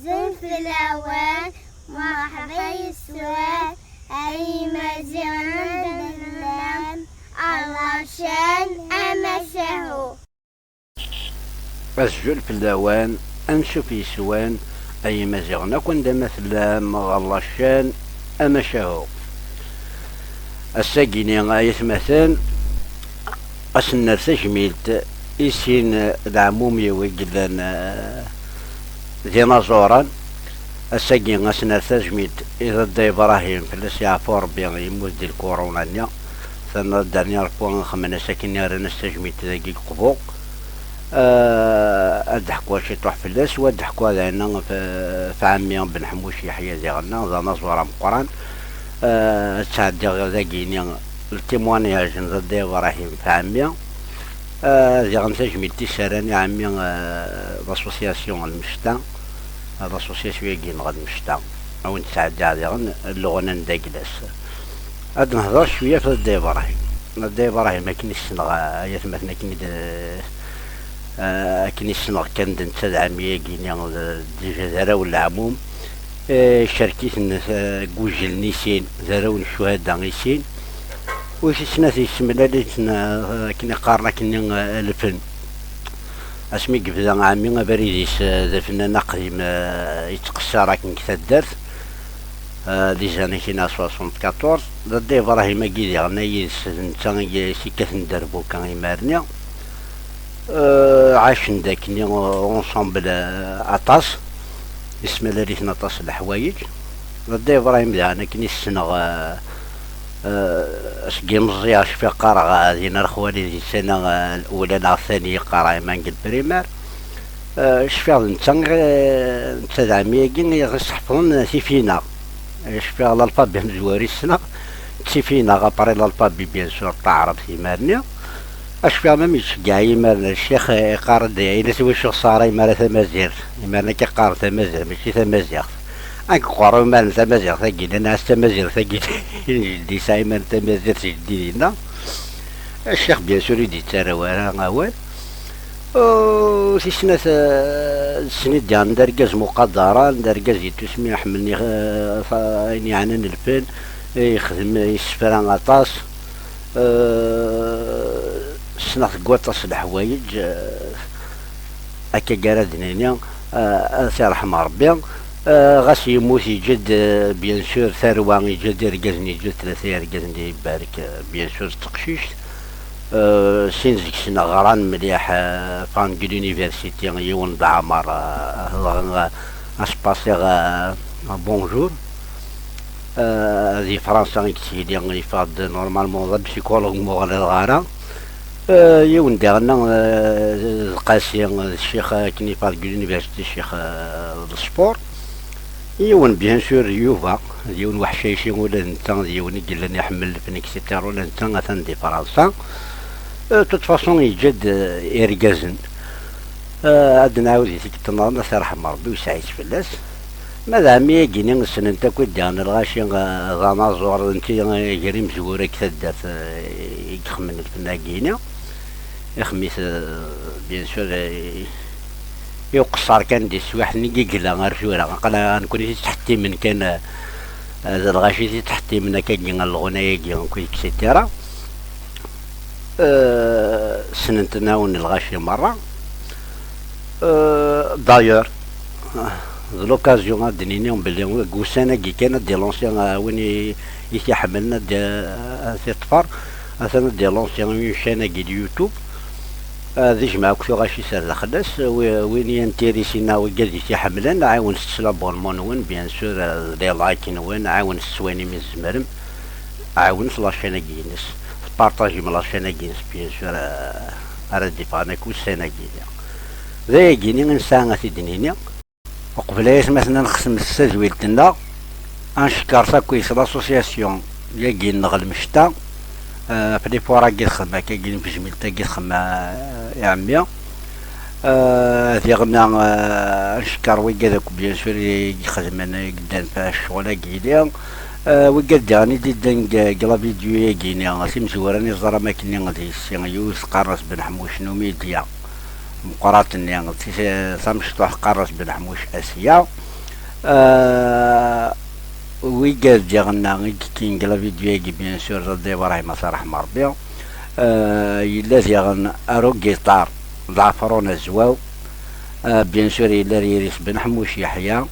زلف الأوان مرحبا السؤال أي مزيان بالله الرشان أمشه الزلف الأوان أنشف يسوان أي مزيغنا كندا مثلا مغلاشان أمشه الساقيني غاية مثلا أسنر تجميلت إسين العمومي ويقلن ديناصورا الساقين غاسنر تجميلت إذا دا إبراهيم فلاس يعفو ربي يموت دي الكورونا نيا ثنا دارني ربوان خمنا ساكن يارنا استجميلت ذاكي القبو الضحكوا شي تروح في اللاس والضحكوا هنا في عمي بن حموش يحيى ديالنا ذا نزورة مقران تعدي ذاكيني التيموانياج ضد ابراهيم في عمي ذي غنسجمي تيساراني عمي لاسوسياسيون المشتا لاسوسياسيون يجين غد المشتا او نتعدى هذه اللغة نداكلاس هاد نهضر شوية في ضد ابراهيم ضد ابراهيم ما كاينش صنغا يثمثنا كني السنغ كان دنت عامية كينيا ديجا زراو العموم شاركيت كوجل نيسين زراو الشهداء نيسين وش سنة يسمى كنا قارنا كنا الفن اسمي قبل عامي بريديس ذا فنان قديم يتقصر كن كتدرت ديجا انا كنا 74 ضد ابراهيم كيدي غنا نتا سيكات ندربو كان يمارنيا عاش داكني اونصومبل عطاس اسم لريثنا طاس الحوايج ضد ابراهيم انا كني السنغ اسقي مزياش في قرا غادينا الخوالي دي السنه الاولى لا الثانيه قرا مانقل بريمير شفيغ نتا دعمي كي غيصحفون سيفينا شفيغ الالفابي مزواري السنه سيفينا غابري الالفابي بيان سور تعرف في مارنيا اشفيغ ما ميتشكاع يمارنا الشيخ يقارد إلا سوى الشيخ صار يمارا تمازيغ يمارنا كيقارد تمازيغ ماشي تمازيغ انك قرا يمارنا تمازيغ ثقيل ناس تمازيغ ثقيل جدي سايمان تمازيغ جديدنا الشيخ بيان سور يدي تاراوارا غاوال سي سنة السنين ديال ندركز مقدرة ندركز يتسمي يحملني يعني الفن يخدم يسفران غطاس سنة قوطاس الحوايج هكا قرادنينيا سي رحمة ربي غاس يموت يجد بيان سور ثروة يجد رقازني يجد ثلاثة رقازني يبارك بيان سور تقشيش سينزك سنة غران مليح فانقل يونيفرسيتي يون بعمر اسباسيغ بونجور ذي فرنسا كتيلي يفاد نورمالمون ذا بسيكولوج مغرد غارة يون دارنا القاسي الشيخ كني فاد يونيفرسيتي الشيخ السبور يون بيان سور يوفا يون وحشيشي ولا نتا يون يقلن يحمل في اكسيتير ولا نتا مثلا دي فرنسا توت فاصون يجد إرقازن عاد نعاود يتكتنا نصير رحمة ربي ويسعيد فلاس ماذا مي كيني نسن انت كود ديالنا الغاشي غانا زور انتي غيري مزورة كتدات يخمن الفناكيني يخميس بيان سور يقصر كان دي سواح نيكي كلا غارجورا قالا نكون تحتي من كان هذا الغاشي تحتي من كاين الغنايا كي نكون اكسيتيرا سنت ناون الغاشي مرة دايور لوكازيون غادنيني بلي كوسانا كي كانت ديال لونسيان وين يحملنا سي طفر مثلا ديال لونسيان شانا كي اليوتيوب هذا جمعك في غاشي سر خلاص وين ينتيريسينا وكاد يحملنا عاون السلابونمون وين بيان سور دي لايكين وين عاون السواني من الزمرم عاون في لاشانا كينس بارطاجي من لاشانا كينس بيان سور اردي فانا كوسانا كينيا ذا كيني نسان غادي وقبل مثلا نخصم السازويلتنا انشكر ساكويس لاسوسياسيون ياكي نغل مشتا في لي فورا كي خدمة كاين في جميلتا كي خدمة يا عمي ذي غنا نشكر ويكاداك بيان سور يخدمنا قدام في الشغل كيليا وقد يعني ديدان قلا فيديو ياكيني سي مزوراني زرا ما كني غادي سي يوسف قرص بن حموش نوميديا مقرات اني سامشطوح قرص بن حموش اسيا ويقال ديالنا كين كلا فيديو بيان سور رضي ابراهيم صراحه مربي يلا ديالنا ارو جيتار زعفرون الزواو بيان سور يلا ريريس بن حموش يحيى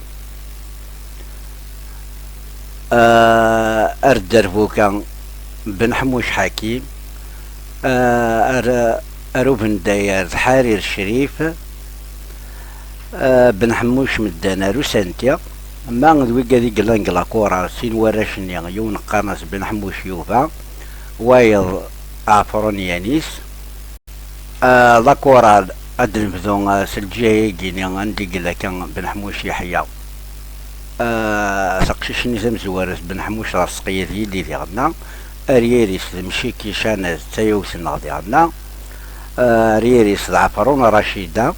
اردربوكا بن حموش حكيم ارو بن داير حرير الشريف بن حموش مدانا روسانتيا ما ندوي قادي قلان كورا سين وراشني يون قرنس بن حموش يوفا وايض عفرون يانيس لا كورا ادن بدون سلجي كيني عندي قلا كان بن حموش يحيى سقششني زمزوارس بن حموش راسقية يدي ديالنا ريريس مشيكي شانز تايوس النغ ديالنا ريريس عفرون رشيدة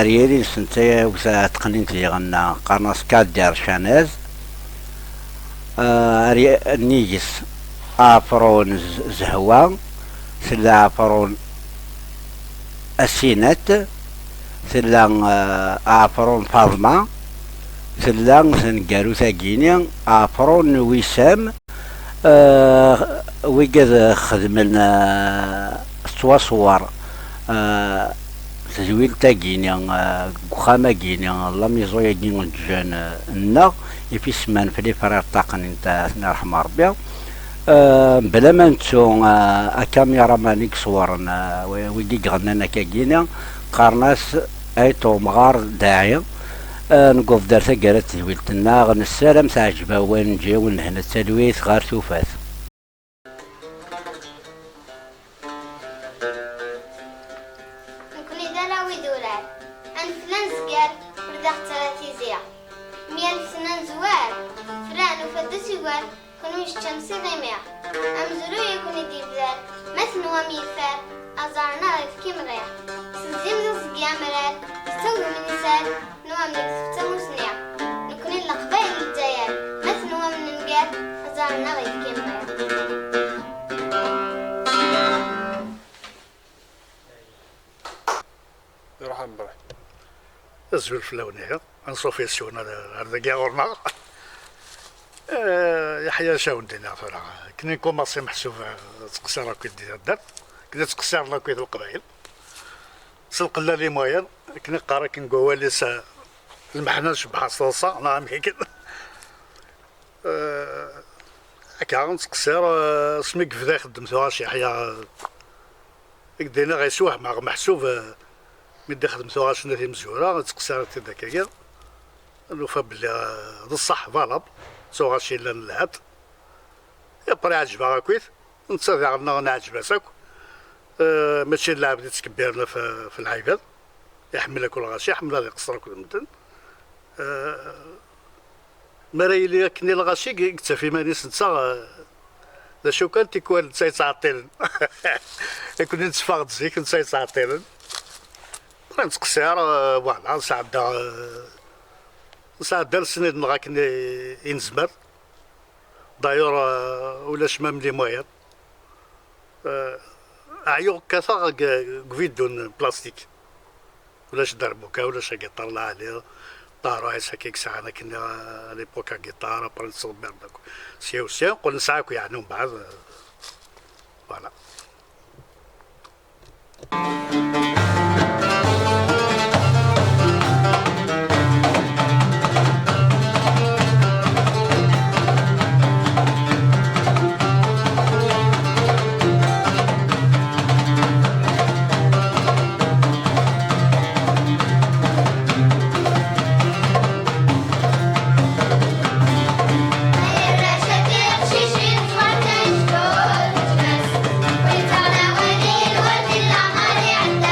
ريريس نتايا وسا تقنيت ديالنا قرناس كاد ديال شاناز نيجس عفرون زهوة سلا عفرون السينات سلا عفرون فاطمة سلا سنقارو ثاقيني عفرون وسام ويقاد خدمنا صوار تزويل تاقيني قخامة كيني لا ميزويا كيني جان النا يفي سمان في لي فرير طاقن انت الله يرحم ربي بلا ما نتسو كاميرا مانيك صورنا ويدي غنانا كاكينا قارناس ايتو مغار داعي نقف دار ثقالة تزويلتنا غنسالم تعجبها وين نجي ونهنا التلويث غار توفات نكوني دالا ويدولار أن فلان زقال ورداخ تلاتيزيا 100 سنة زوار فران وفدس يقال كنوش تشمسي غيميا أمزرو يكوني ديبزار مثل وميفار أزارنا في كمريا سنزيم زقيا مرار استوى من نسال نوام نكسفتا مسنيا نكوني لقبائل الجيال مثل ومن نقال أزارنا في كمريا يرحم بره الزول في اللونية نصوفي سيونا هذا كاع ورنا يحيى شاون دينا فرا كنا نكون ماسي محسوب تقصير كي دير الدار كنا تقصير لا كي القبائل سلق لا لي موين كنا قارا كنقول لي المحنه شبح صلصه نعم هيك هكا تقصير سميك فدا خدمتوها شي يحيى دينا غيسوح مع محسوب مدي خدمتو غاشنا في مزورة تقصيرت داكيا نوفا بلي هذا الصح فالاب سو غاشي لا نلعب يبري عجبها كويت نتصافي عندنا نعجبها ساك ماشي اللاعب اللي تكبرنا في العباد يحملها كل غاشي يحملها اللي قصر كل مدن مريلي كني الغاشي كتافي مانيس نتا لا شو كان تيكون تيتعطل كنا نتفاقد زيك نتيتعطل نتقصير فوالا نساعد السنيد نغاك ينزمر دايور ولا شما ملي موير عيو كثا كفيدون بلاستيك ولاش دربوكا ولاش قطار لا عليه طارو عيسا كيك ساعة كنا ليبوكا قطار برا نصبر داك سيو قول نسعاكو يعني من بعد فوالا عند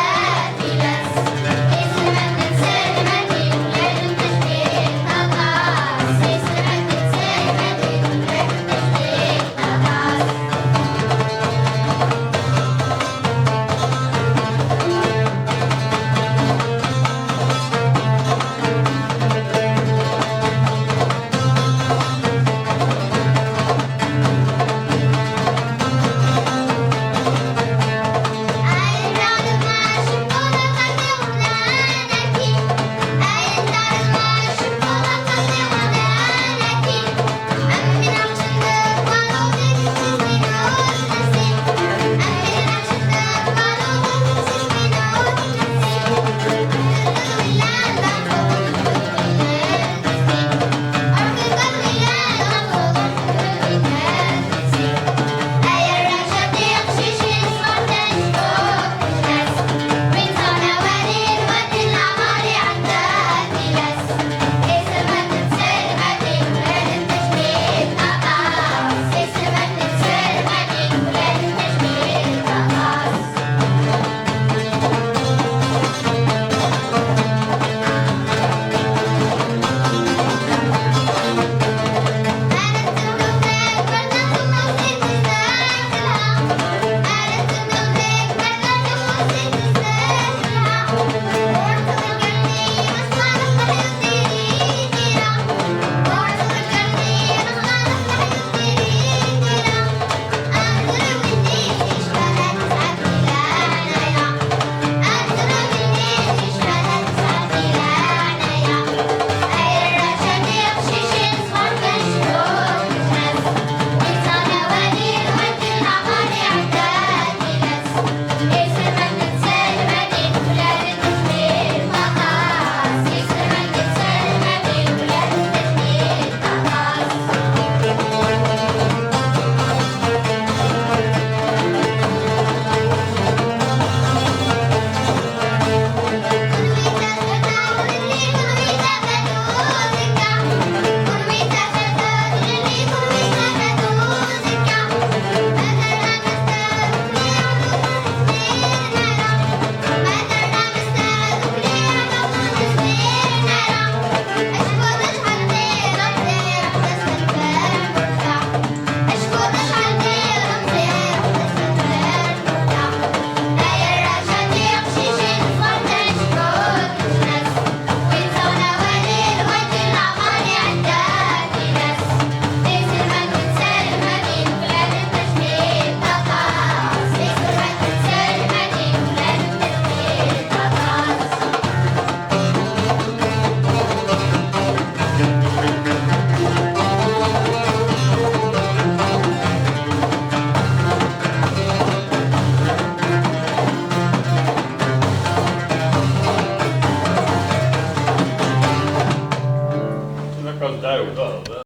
هكا تعاود